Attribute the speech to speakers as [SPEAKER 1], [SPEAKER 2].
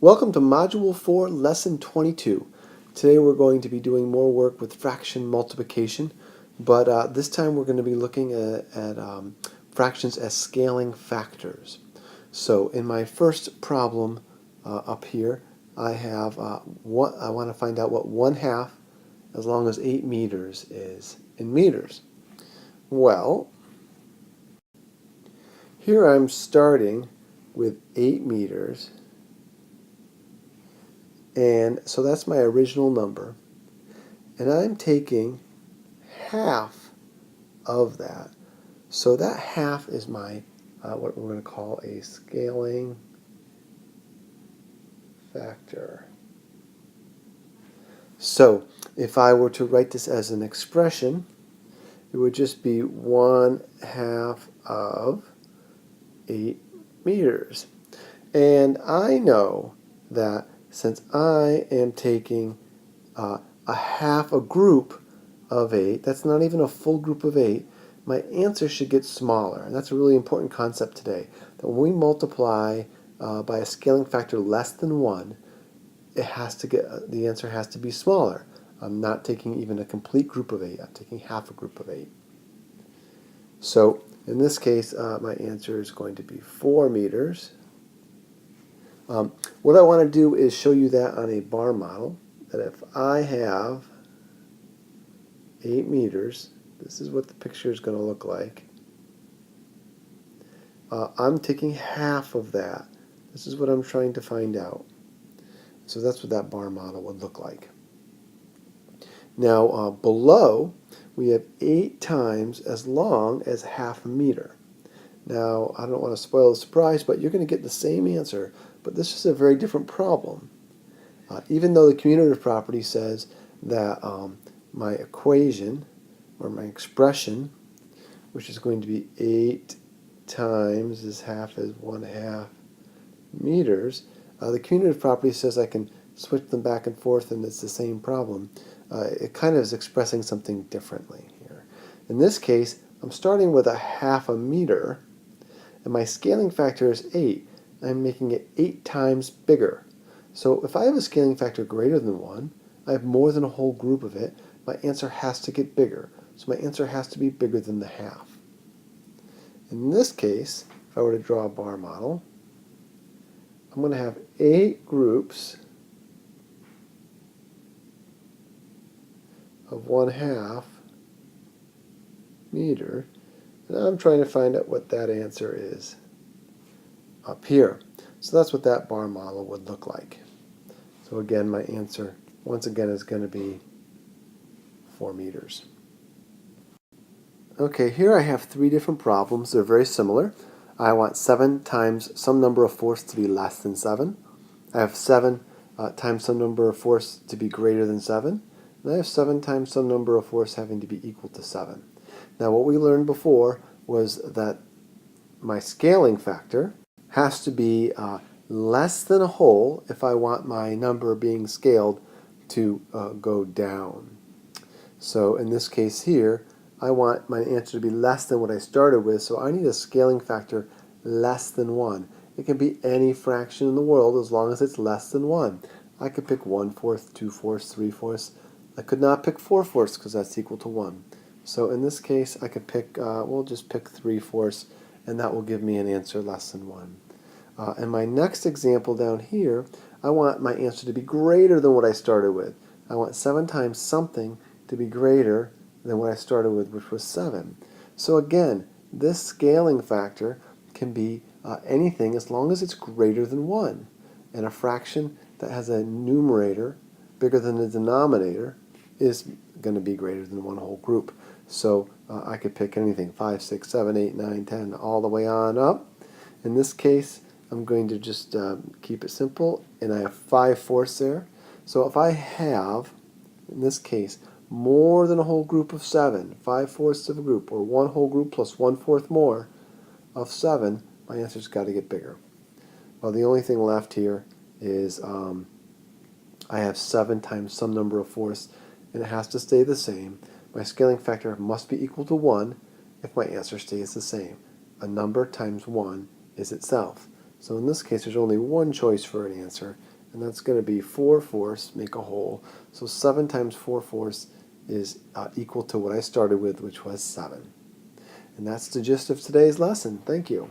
[SPEAKER 1] Welcome to Module 4, Lesson 22. Today we're going to be doing more work with fraction multiplication, but this time we're going to be looking at fractions as scaling factors. So in my first problem up here, I have I want to find out what 1/2 as long as 8 meters is in meters. Well, here I'm starting with 8 meters. And so that's my original number. And I'm taking half of that. So that half is my, what we're going to call a scaling factor. So if I were to write this as an expression, it would just be 1/2 of 8 meters. And I know that since I am taking a half a group of 8, that's not even a full group of 8, my answer should get smaller. And that's a really important concept today, that when we multiply by a scaling factor less than 1, the answer has to be smaller. I'm not taking even a complete group of 8, I'm taking half a group of 8. So in this case, my answer is going to be 4 meters. What I want to do is show you that on a bar model, that if I have 8 meters, this is what the picture is going to look like. I'm taking half of that. This is what I'm trying to find out. So that's what that bar model would look like. Now below, we have 8 times as long as half a meter. Now, I don't want to spoil the surprise, but you're going to get the same answer, but this is a very different problem. Even though the commutative property says that my equation, or my expression, which is going to be 8 times as half as 1/2 meters, the commutative property says I can switch them back and forth and it's the same problem. It kind of is expressing something differently here. In this case, I'm starting with a half a meter, and my scaling factor is 8. I'm making it 8 times bigger. So if I have a scaling factor greater than 1, I have more than a whole group of it, my answer has to get bigger. So my answer has to be bigger than the half. In this case, if I were to draw a bar model, I'm going to have 8 groups of 1/2 meter. And I'm trying to find out what that answer is up here. So that's what that bar model would look like. So again, my answer, once again, is going to be 4 meters. Okay, here I have 3 different problems. They're very similar. I want 7 times some number of fourths to be less than 7. I have 7 times some number of fourths to be greater than 7. And I have 7 times some number of fourths having to be equal to 7. Now what we learned before was that my scaling factor has to be less than a whole if I want my number being scaled to go down. So in this case here, I want my answer to be less than what I started with, so I need a scaling factor less than 1. It can be any fraction in the world as long as it's less than 1. I could pick 1/4, 2/4, 3/4. I could not pick 4/4 because that's equal to 1. So in this case, I could pick, we'll just pick 3/4, and that will give me an answer less than 1. And my next example down here, I want my answer to be greater than what I started with. I want 7 times something to be greater than what I started with, which was 7. So again, this scaling factor can be anything as long as it's greater than 1. And a fraction that has a numerator bigger than the denominator is going to be greater than one whole group. So I could pick anything, 5, 6, 7, 8, 9, 10, all the way on up. In this case, I'm going to just keep it simple, and I have 5/4 there. So if I have, in this case, more than a whole group of 7, 5/4 of a group, or one whole group plus 1/4 more of 7, my answer's got to get bigger. Well, the only thing left here is I have 7 times some number of fourths, and it has to stay the same. My scaling factor must be equal to 1 if my answer stays the same. A number times 1 is itself. So in this case, there's only one choice for an answer, and that's going to be 4/4 make a whole. So 7 times 4/4 is equal to what I started with, which was 7. And that's the gist of today's lesson. Thank you.